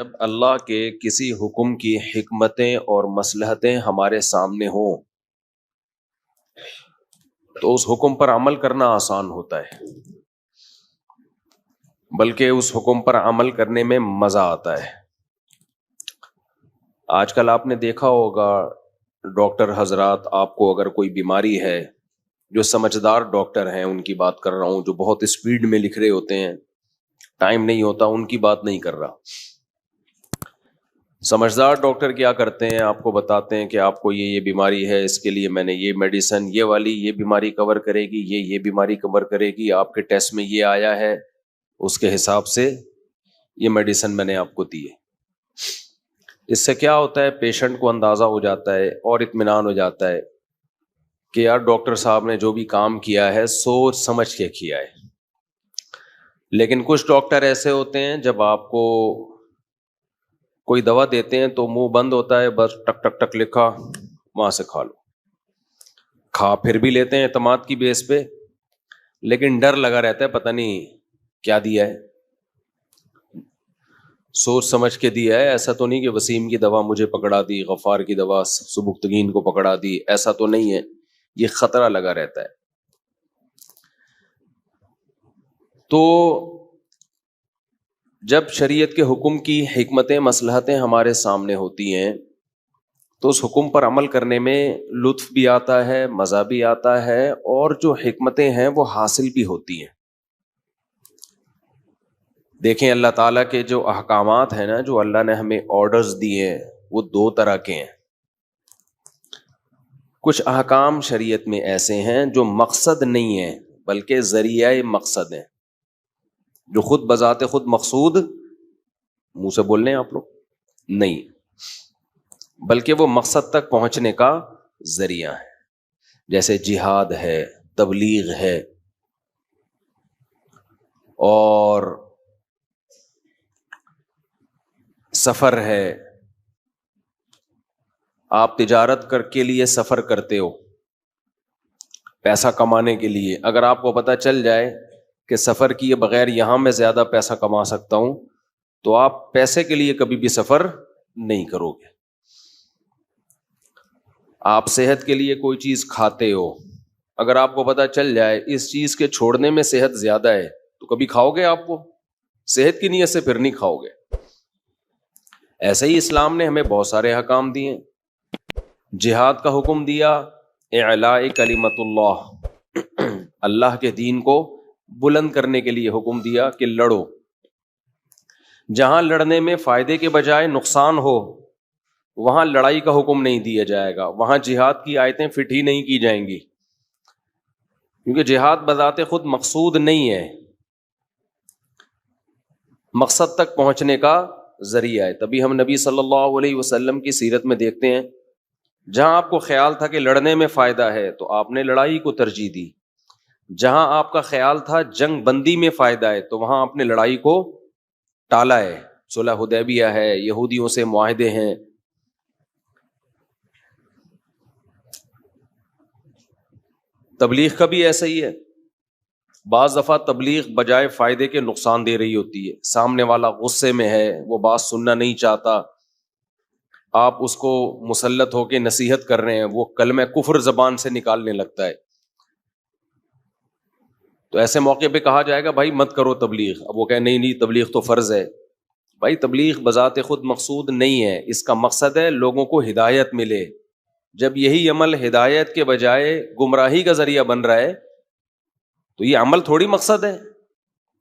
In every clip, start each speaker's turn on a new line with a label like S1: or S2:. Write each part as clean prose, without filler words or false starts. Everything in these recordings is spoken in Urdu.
S1: جب اللہ کے کسی حکم کی حکمتیں اور مصلحتیں ہمارے سامنے ہوں تو اس حکم پر عمل کرنا آسان ہوتا ہے، بلکہ اس حکم پر عمل کرنے میں مزہ آتا ہے۔ آج کل آپ نے دیکھا ہوگا ڈاکٹر حضرات، آپ کو اگر کوئی بیماری ہے، جو سمجھدار ڈاکٹر ہیں ان کی بات کر رہا ہوں، جو بہت اسپیڈ میں لکھ رہے ہوتے ہیں، ٹائم نہیں ہوتا، ان کی بات نہیں کر رہا۔ سمجھدار ڈاکٹر کیا کرتے ہیں؟ آپ کو بتاتے ہیں کہ آپ کو یہ بیماری ہے، اس کے لیے میں نے یہ میڈیسن، یہ والی یہ بیماری کور کرے گی، یہ بیماری کور کرے گی، آپ کے ٹیسٹ میں یہ آیا ہے، اس کے حساب سے یہ میڈیسن میں نے آپ کو دی ہے۔ اس سے کیا ہوتا ہے؟ پیشنٹ کو اندازہ ہو جاتا ہے اور اطمینان ہو جاتا ہے کہ یار ڈاکٹر صاحب نے جو بھی کام کیا ہے سوچ سمجھ کے کیا ہے۔ لیکن کچھ ڈاکٹر ایسے ہوتے ہیں، جب آپ کو کوئی دوا دیتے ہیں تو منہ بند ہوتا ہے، بس ٹک ٹک ٹک لکھا، وہاں سے کھا لو، کھا پھر بھی لیتے ہیں اعتماد کی بیس پہ، لیکن ڈر لگا رہتا ہے پتہ نہیں کیا دیا ہے، سوچ سمجھ کے دیا ہے، ایسا تو نہیں کہ وسیم کی دوا مجھے پکڑا دی، غفار کی دوا سبکتگین کو پکڑا دی، ایسا تو نہیں ہے، یہ خطرہ لگا رہتا ہے۔ تو جب شریعت کے حکم کی حکمتیں مصلحتیں ہمارے سامنے ہوتی ہیں تو اس حکم پر عمل کرنے میں لطف بھی آتا ہے، مزہ بھی آتا ہے، اور جو حکمتیں ہیں وہ حاصل بھی ہوتی ہیں۔ دیکھیں اللہ تعالیٰ کے جو احکامات ہیں نا، جو اللہ نے ہمیں آرڈرز دیے ہیں، وہ دو طرح کے ہیں۔ کچھ احکام شریعت میں ایسے ہیں جو مقصد نہیں ہیں بلکہ ذریعہ مقصد ہیں، جو خود بذات خود مقصود منہ سے بول رہے ہیں آپ لوگ نہیں، بلکہ وہ مقصد تک پہنچنے کا ذریعہ ہے، جیسے جہاد ہے، تبلیغ ہے، اور سفر ہے۔ آپ تجارت کے لیے سفر کرتے ہو پیسہ کمانے کے لیے، اگر آپ کو پتہ چل جائے کہ سفر کیے بغیر یہاں میں زیادہ پیسہ کما سکتا ہوں تو آپ پیسے کے لیے کبھی بھی سفر نہیں کرو گے۔ آپ صحت کے لیے کوئی چیز کھاتے ہو، اگر آپ کو پتہ چل جائے اس چیز کے چھوڑنے میں صحت زیادہ ہے تو کبھی کھاؤ گے؟ آپ کو صحت کی نیت سے پھر نہیں کھاؤ گے۔ ایسے ہی اسلام نے ہمیں بہت سارے احکام دیے، جہاد کا حکم دیا، اعلاء کلمت اللہ، اللہ کے دین کو بلند کرنے کے لیے حکم دیا کہ لڑو، جہاں لڑنے میں فائدے کے بجائے نقصان ہو وہاں لڑائی کا حکم نہیں دیا جائے گا، وہاں جہاد کی آیتیں فٹ ہی نہیں کی جائیں گی، کیونکہ جہاد بذات خود مقصود نہیں ہے، مقصد تک پہنچنے کا ذریعہ ہے۔ تبھی ہم نبی صلی اللہ علیہ وسلم کی سیرت میں دیکھتے ہیں، جہاں آپ کو خیال تھا کہ لڑنے میں فائدہ ہے تو آپ نے لڑائی کو ترجیح دی، جہاں آپ کا خیال تھا جنگ بندی میں فائدہ ہے تو وہاں آپ نے لڑائی کو ٹالا ہے۔ صلح حدیبیہ ہے، یہودیوں سے معاہدے ہیں۔ تبلیغ کا بھی ایسا ہی ہے، بعض دفعہ تبلیغ بجائے فائدے کے نقصان دے رہی ہوتی ہے، سامنے والا غصے میں ہے، وہ بات سننا نہیں چاہتا، آپ اس کو مسلط ہو کے نصیحت کر رہے ہیں، وہ کلمہ کفر زبان سے نکالنے لگتا ہے، تو ایسے موقع پہ کہا جائے گا بھائی مت کرو تبلیغ، اب وہ کہے نہیں نہیں تبلیغ تو فرض ہے۔ بھائی تبلیغ بذات خود مقصود نہیں ہے، اس کا مقصد ہے لوگوں کو ہدایت ملے۔ جب یہی عمل ہدایت کے بجائے گمراہی کا ذریعہ بن رہا ہے تو یہ عمل تھوڑی مقصد ہے،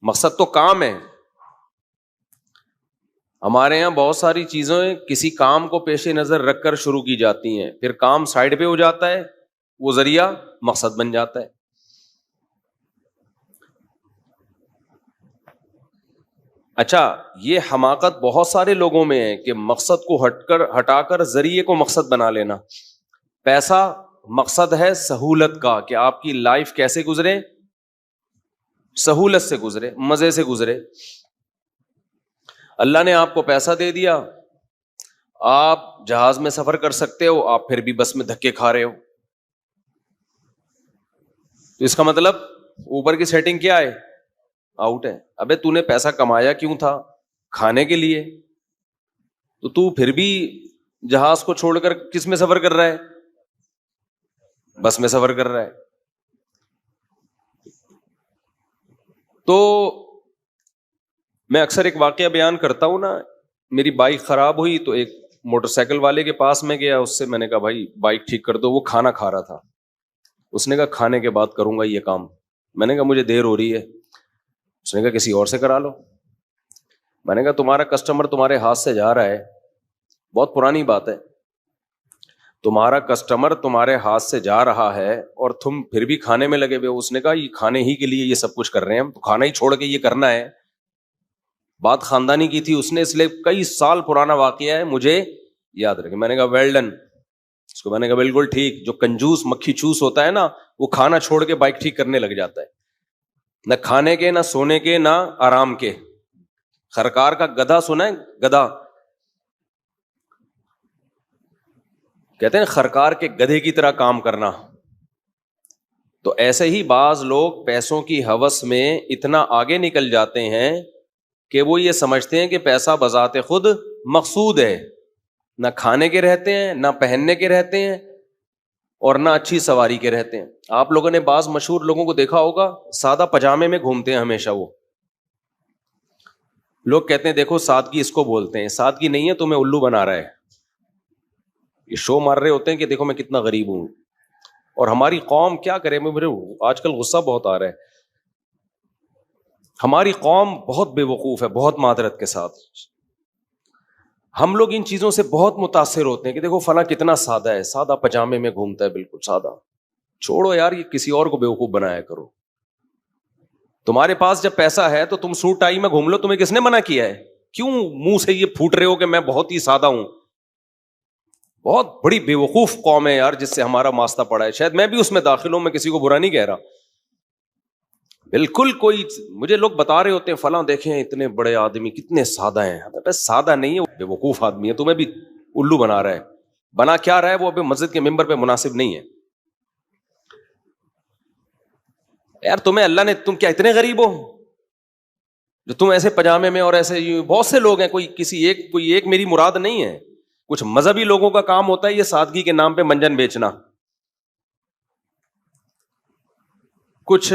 S1: مقصد تو کام ہے۔ ہمارے یہاں بہت ساری چیزیں کسی کام کو پیش نظر رکھ کر شروع کی جاتی ہیں، پھر کام سائڈ پہ ہو جاتا ہے، وہ ذریعہ مقصد بن جاتا ہے۔ اچھا، یہ حماقت بہت سارے لوگوں میں ہے کہ مقصد کو ہٹا کر ذریعے کو مقصد بنا لینا۔ پیسہ مقصد ہے سہولت کا، کہ آپ کی لائف کیسے گزرے؟ سہولت سے گزرے، مزے سے گزرے۔ اللہ نے آپ کو پیسہ دے دیا، آپ جہاز میں سفر کر سکتے ہو، آپ پھر بھی بس میں دھکے کھا رہے ہو، تو اس کا مطلب اوپر کی سیٹنگ کیا ہے؟ آؤٹ ہے۔ ابے تو نے پیسہ کمایا کیوں تھا؟ کھانے کے لیے، تو پھر بھی جہاز کو چھوڑ کر کس میں سفر کر رہا ہے؟ بس میں سفر کر رہا ہے. تو میں اکثر ایک واقعہ بیان کرتا ہوں نا، میری بائک خراب ہوئی تو ایک موٹر سائیکل والے کے پاس میں گیا، اس سے میں نے کہا بھائی بائک ٹھیک کر دو. وہ کھانا کھا رہا تھا، اس نے کہا کھانے کے بعد کروں گا یہ کام. میں نے کہا مجھے دیر ہو رہی ہے. اس نے کہا کسی اور سے کرا لو. میں نے کہا تمہارا کسٹمر تمہارے ہاتھ سے جا رہا ہے، بہت پرانی بات ہے، تمہارا کسٹمر تمہارے ہاتھ سے جا رہا ہے اور تم پھر بھی کھانے میں لگے ہوئے. اس نے کہا یہ کھانے ہی کے لیے یہ سب کچھ کر رہے ہیں ہم، تو کھانا ہی چھوڑ کے یہ کرنا ہے. بات خاندانی کی تھی اس نے، اس لیے کئی سال پرانا واقعہ ہے، مجھے یاد رکھے. میں نے کہا ویل ڈن. اس کو میں نے کہا بالکل ٹھیک. جو کنجوس مکھی چوس ہوتا ہے نا، وہ کھانا چھوڑ کے بائک ٹھیک کرنے لگ جاتا ہے. نہ کھانے کے، نہ سونے کے، نہ آرام کے. خرکار کا گدھا سنا ہے؟ گدھا کہتے ہیں خرکار کے گدھے کی طرح کام کرنا. تو ایسے ہی بعض لوگ پیسوں کی ہوس میں اتنا آگے نکل جاتے ہیں کہ وہ یہ سمجھتے ہیں کہ پیسہ بذات خود مقصود ہے. نہ کھانے کے رہتے ہیں، نہ پہننے کے رہتے ہیں، اور نہ اچھی سواری کے رہتے ہیں. آپ لوگوں نے بعض مشہور لوگوں کو دیکھا ہوگا، سادہ پجامے میں گھومتے ہیں ہمیشہ. وہ لوگ کہتے ہیں دیکھو سادگی اس کو بولتے ہیں. سادگی نہیں ہے، تمہیں الو بنا رہا ہے. یہ شو مار رہے ہوتے ہیں کہ دیکھو میں کتنا غریب ہوں. اور ہماری قوم کیا کرے، مجھے آج کل غصہ بہت آ رہا ہے. ہماری قوم بہت بے وقوف ہے، بہت معذرت کے ساتھ. ہم لوگ ان چیزوں سے بہت متاثر ہوتے ہیں کہ دیکھو فلاں کتنا سادہ ہے، سادہ پجامے میں گھومتا ہے، بالکل سادہ. چھوڑو یار، یہ کسی اور کو بیوقوف بنایا کرو. تمہارے پاس جب پیسہ ہے تو تم سوٹ ٹائی میں گھوم لو، تمہیں کس نے منع کیا ہے؟ کیوں منہ سے یہ پھوٹ رہے ہو کہ میں بہت ہی سادہ ہوں؟ بہت بڑی بے وقوف قوم ہے یار جس سے ہمارا واسطہ پڑا ہے. شاید میں بھی اس میں داخل ہوں، میں کسی کو برا نہیں کہہ رہا. بالکل کوئی مجھے لوگ بتا رہے ہوتے ہیں فلاں دیکھیں اتنے بڑے آدمی کتنے سادہ ہیں. بس سادہ نہیں ہے، وہ بے وقوف آدمی ہے، تمہیں بھی الو بنا رہا ہے. بنا کیا رہا ہے وہ ابھی مسجد کے ممبر پہ مناسب نہیں ہے. یار تمہیں اللہ نے، تم کیا اتنے غریب ہو جو تم ایسے پجامے میں، اور ایسے بہت سے لوگ ہیں، کوئی ایک میری مراد نہیں ہے. کچھ مذہبی لوگوں کا کام ہوتا ہے یہ سادگی کے نام پہ منجن بیچنا. کچھ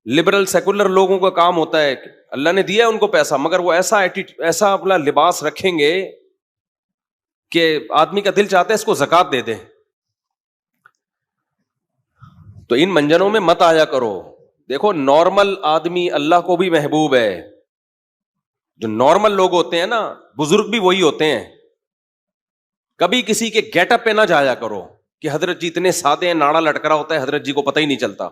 S1: لبرل سیکولر لوگوں کا کام ہوتا ہے، اللہ نے دیا ہے ان کو پیسہ، مگر وہ ایسا اپنا لباس رکھیں گے کہ آدمی کا دل چاہتا ہے اس کو زکات دے دے. تو ان منجنوں میں مت آیا کرو. دیکھو نارمل آدمی اللہ کو بھی محبوب ہے. جو نارمل لوگ ہوتے ہیں نا، بزرگ بھی وہی ہوتے ہیں. کبھی کسی کے گیٹ اپ پہ نہ جایا کرو کہ حضرت جی اتنے سادے ہیں، ناڑا لٹکرا ہوتا ہے، حضرت جی کو پتہ ہی نہیں چلتا.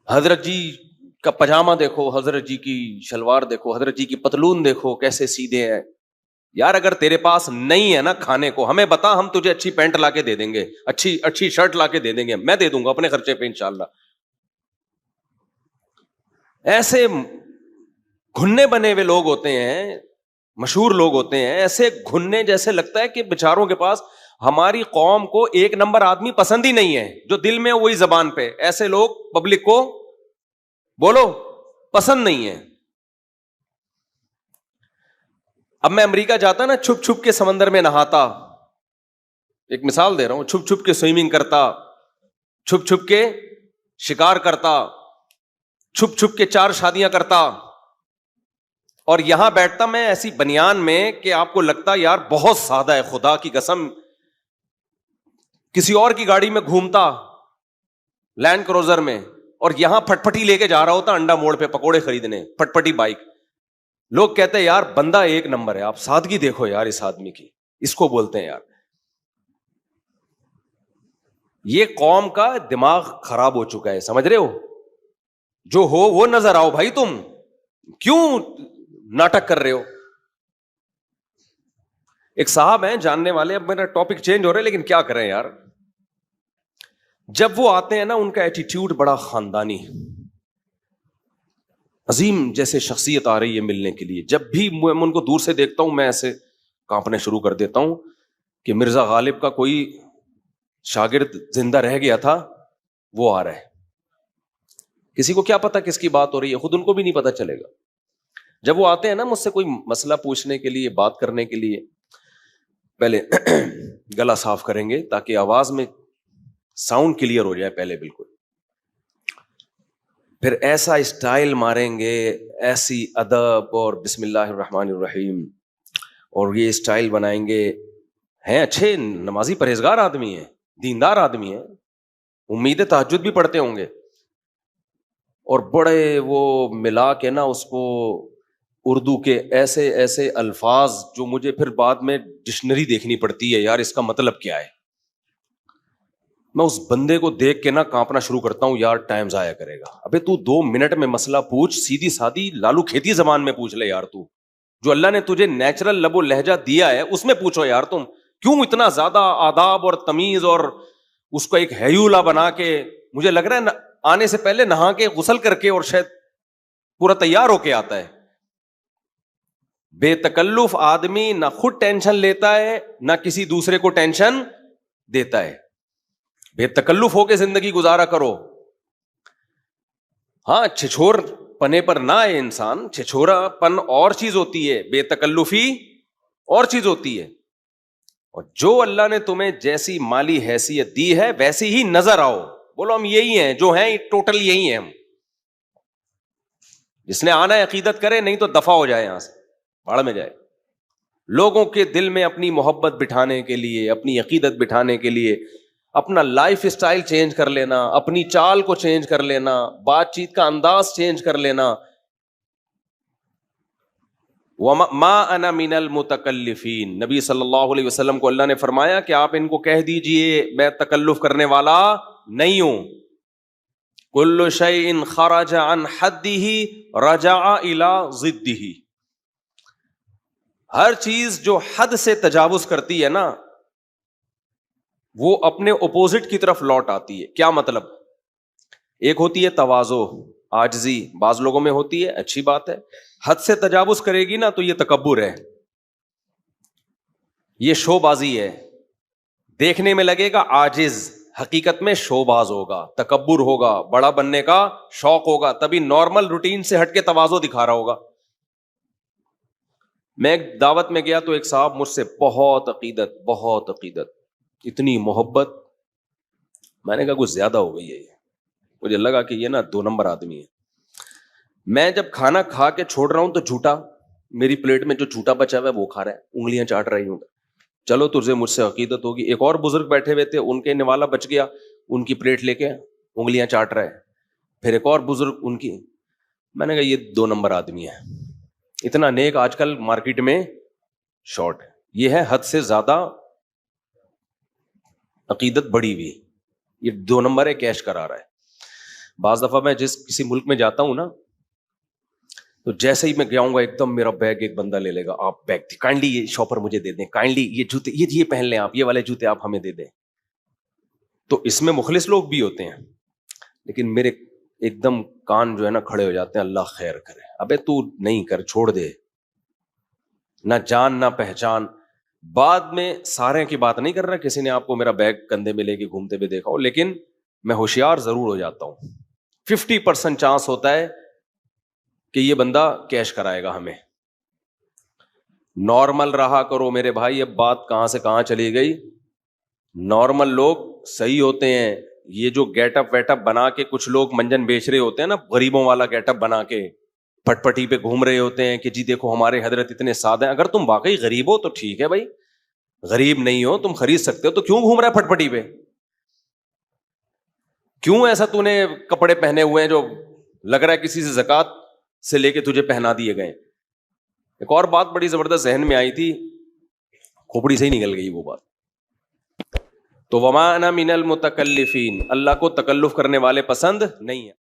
S1: حضرت جی کا پجامہ دیکھو، حضرت جی کی شلوار دیکھو، حضرت جی کی پتلون دیکھو کیسے سیدھے ہیں. یار اگر تیرے پاس نہیں ہے نا کھانے کو، ہمیں بتا، ہم تجھے اچھی پینٹ لا کے دے دیں گے، اچھی شرٹ لا کے دے دیں گے، میں دے دوں گا اپنے خرچے پہ انشاءاللہ. ایسے گھننے بنے ہوئے لوگ ہوتے ہیں، مشہور لوگ ہوتے ہیں، ایسے گھننے جیسے لگتا ہے کہ بیچاروں کے پاس. ہماری قوم کو ایک نمبر آدمی پسند ہی نہیں ہے، جو دل میں وہی زبان پہ. ایسے لوگ پبلک کو بولو پسند نہیں ہے. اب میں امریکہ جاتا نا، چھپ چھپ کے سمندر میں نہاتا، ایک مثال دے رہا ہوں، چھپ چھپ کے سوئمنگ کرتا، چھپ چھپ کے شکار کرتا، چھپ چھپ کے 4 شادیاں کرتا، اور یہاں بیٹھتا میں ایسی بنیان میں کہ آپ کو لگتا یار بہت سادہ ہے، خدا کی قسم. کسی اور کی گاڑی میں گھومتا، لینڈ کروزر میں، اور یہاں پھٹ پھٹی لے کے جا رہا ہوتا انڈا موڑ پہ پکوڑے خریدنے، پھٹ پھٹی بائک. لوگ کہتے ہیں یار بندہ ایک نمبر ہے، آپ سادگی دیکھو یار اس آدمی کی، اس کو بولتے ہیں یار. یہ قوم کا دماغ خراب ہو چکا ہے، سمجھ رہے ہو؟ جو ہو وہ نظر آؤ بھائی، تم کیوں ناٹک کر رہے ہو؟ ایک صاحب ہیں جاننے والے، اب میرا ٹاپک چینج ہو رہا ہے لیکن کیا کریں یار. جب وہ آتے ہیں نا، ان کا ایٹیٹیوڈ بڑا خاندانی، عظیم جیسے شخصیت آ رہی ہے ملنے کے لیے. جب بھی میں ان کو دور سے دیکھتا ہوں میں ایسے کانپنے شروع کر دیتا ہوں کہ مرزا غالب کا کوئی شاگرد زندہ رہ گیا تھا، وہ آ رہا ہے. کسی کو کیا پتا کس کی بات ہو رہی ہے، خود ان کو بھی نہیں پتا چلے گا. جب وہ آتے ہیں نا مجھ سے کوئی مسئلہ پوچھنے کے لیے، بات کرنے کے لیے، پہلے گلا صاف کریں گے تاکہ آواز میں ساؤنڈ کلیئر ہو جائے پہلے بالکل، پھر ایسا اسٹائل ماریں گے، ایسی ادب اور بسم اللہ الرحمن الرحیم، اور یہ اسٹائل بنائیں گے. ہیں اچھے نمازی پرہیزگار آدمی ہیں، دیندار آدمی ہیں، امید تہجد بھی پڑھتے ہوں گے، اور بڑے وہ ملا کے نا اس کو اردو کے ایسے ایسے الفاظ جو مجھے پھر بعد میں ڈکشنری دیکھنی پڑتی ہے، یار اس کا مطلب کیا ہے. میں اس بندے کو دیکھ کے نا کانپنا شروع کرتا ہوں، یار ٹائم ضائع کرے گا. ابے تو 2 منٹ میں مسئلہ پوچھ، سیدھی سادی لالو کھیتی زبان میں پوچھ لے یار. تو جو اللہ نے تجھے نیچرل لب و لہجہ دیا ہے اس میں پوچھو یار. تم کیوں اتنا زیادہ آداب اور تمیز اور اس کو ایک ہیولا بنا کے، مجھے لگ رہا ہے آنے سے پہلے نہا کے غسل کر کے اور شاید پورا تیار ہو کے آتا ہے. بے تکلف آدمی نہ خود ٹینشن لیتا ہے نہ کسی دوسرے کو ٹینشن دیتا ہے. بے تکلف ہو کے زندگی گزارا کرو. ہاں چھچور پنے پر نہ آئے انسان، چھچورا پن اور چیز ہوتی ہے، بے تکلفی اور چیز ہوتی ہے. اور جو اللہ نے تمہیں جیسی مالی حیثیت دی ہے ویسی ہی نظر آؤ. بولو ہم یہی ہیں جو ہیں، ٹوٹل یہی ہیں ہم. جس نے آنا ہے عقیدت کرے، نہیں تو دفع ہو جائے یہاں سے، بھاڑ میں جائے. لوگوں کے دل میں اپنی محبت بٹھانے کے لیے، اپنی عقیدت بٹھانے کے لیے اپنا لائف اسٹائل چینج کر لینا، اپنی چال کو چینج کر لینا، بات چیت کا انداز چینج کر لینا. ما انا من المتکلفین، نبی صلی اللہ علیہ وسلم کو اللہ نے فرمایا کہ آپ ان کو کہہ دیجئے میں تکلف کرنے والا نہیں ہوں. کل شیء خرج عن حدہ رجع الی ضدہ، ہر چیز جو حد سے تجاوز کرتی ہے نا وہ اپنے اپوزٹ کی طرف لوٹ آتی ہے. کیا مطلب؟ ایک ہوتی ہے تواضع، عاجزی، بعض لوگوں میں ہوتی ہے، اچھی بات ہے. حد سے تجاوز کرے گی نا تو یہ تکبر ہے، یہ شو بازی ہے. دیکھنے میں لگے گا عاجز، حقیقت میں شو باز ہوگا، تکبر ہوگا، بڑا بننے کا شوق ہوگا، تبھی نارمل روٹین سے ہٹ کے تواضع دکھا رہا ہوگا. میں ایک دعوت میں گیا تو ایک صاحب مجھ سے بہت عقیدت، اتنی محبت. میں نے کہا کچھ زیادہ ہو گئی ہے یہ. مجھے لگا کہ یہ نا 2 نمبر آدمی ہے. میں جب کھانا کھا کے چھوڑ رہا ہوں تو جھوٹا، میری پلیٹ میں جو جھوٹا بچا ہوا ہے وہ کھا رہا ہے، انگلیاں چاٹ رہی ہوں. چلو تجھے مجھ سے عقیدت ہوگی. ایک اور بزرگ بیٹھے ہوئے تھے، ان کے نوالا بچ گیا، ان کی پلیٹ لے کے انگلیاں چاٹ رہے. پھر ایک اور بزرگ ان کی. میں نے کہا یہ 2 نمبر آدمی ہے. اتنا نیک آج کل مارکیٹ میں شارٹ ہے. یہ ہے حد سے زیادہ عقیدت بڑی ہوئی، یہ 2 نمبر ہے، کیش کرا رہا ہے. بعض دفعہ میں کسی ملک میں جاتا ہوں نا تو جیسے ہی میں گیا ہوں گا ایک دم میرا بیگ ایک بندہ لے لے گا، آپ بیگ کائنڈلی یہ شاپر مجھے دے دیں، کائنڈلی یہ جوتے یہ پہن لیں، آپ یہ والے جوتے آپ ہمیں دے دیں. تو اس میں مخلص لوگ بھی ہوتے ہیں، لیکن میرے ایک دم کان جو ہے نا کھڑے ہو جاتے ہیں، اللہ خیر کرے. ابے تو نہیں کر، چھوڑ دے، نہ جان نہ پہچان. بعد میں سارے کی بات نہیں کر رہا، کسی نے آپ کو میرا بیگ کندھے میں لے کے گھومتے ہوئے دیکھا ہو، لیکن میں ہوشیار ضرور ہو جاتا ہوں. 50% چانس ہوتا ہے کہ یہ بندہ کیش کرائے گا ہمیں. نارمل رہا کرو میرے بھائی. اب بات کہاں سے کہاں چلی گئی. نارمل لوگ صحیح ہوتے ہیں. یہ جو گیٹ اپ ویٹ اپ بنا کے کچھ لوگ منجن بیچ رہے ہوتے ہیں نا، غریبوں والا گیٹ اپ بنا کے پٹ پٹی پہ گھوم رہے ہوتے ہیں کہ جی دیکھو ہمارے حضرت اتنے سادہ ہیں. اگر تم واقعی غریب ہو تو ٹھیک ہے بھائی، غریب نہیں ہو تم خرید سکتے ہو تو کیوں گھوم رہا ہے پٹ پٹی پہ؟ کیوں ایسا تو نے کپڑے پہنے ہوئے ہیں جو لگ رہا ہے کسی سے زکات سے لے کے تجھے پہنا دیے گئے. ایک اور بات بڑی زبردست ذہن میں آئی تھی، کھوپڑی سے ہی نکل گئی وہ بات. تو وما انا من المتکلفین، اللہ کو تکلف کرنے والے پسند نہیں ہے.